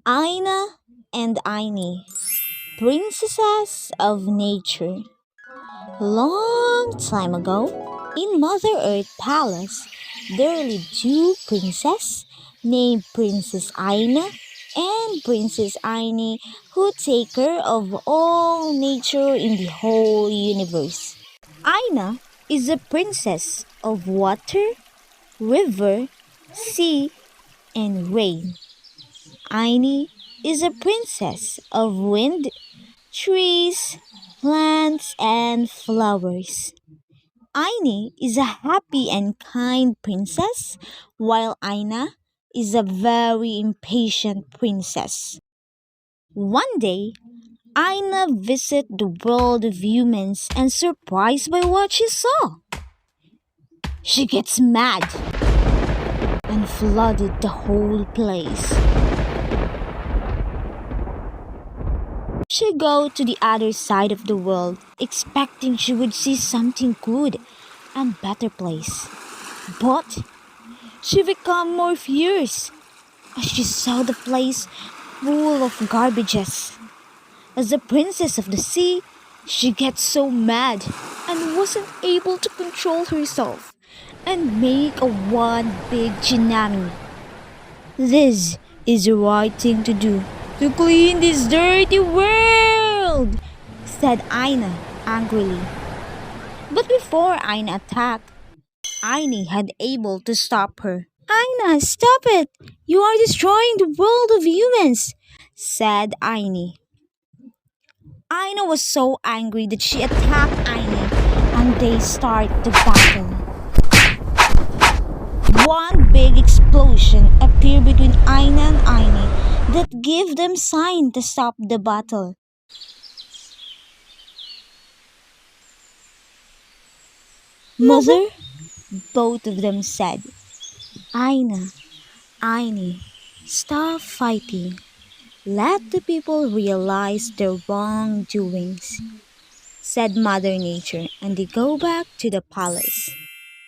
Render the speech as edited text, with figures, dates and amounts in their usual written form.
Aina and Aine, princesses of nature. Long time ago, in Mother Earth Palace, there lived two princesses named Princess Aina and Princess Aine who take care of all nature in the whole universe. Aina is a princess of water, river, sea, and rain. Aine is a princess of wind, trees, plants, and flowers. Aine is a happy and kind princess, while Aina is a very impatient princess. One day, Aina visited the world of humans and surprised by what she saw. She gets mad and flooded the whole place. She go to the other side of the world, expecting she would see something good and better place. But she become more fierce as she saw the place full of garbages. As the princess of the sea, she gets so mad and wasn't able to control herself and make a one big tsunami. This is the right thing to do to clean this dirty world, said Aina angrily. But before Aina attacked, Aine had able to stop her. Aina, stop it! You are destroying the world of humans, said Aine. Aina was so angry that she attacked Aine and they start the battle. One big explosion appeared between Aina and Aine that gave them sign to stop the battle. Mother, both of them said. Aina, Aine, stop fighting. Let the people realize their wrongdoings, said Mother Nature, and they go back to the palace.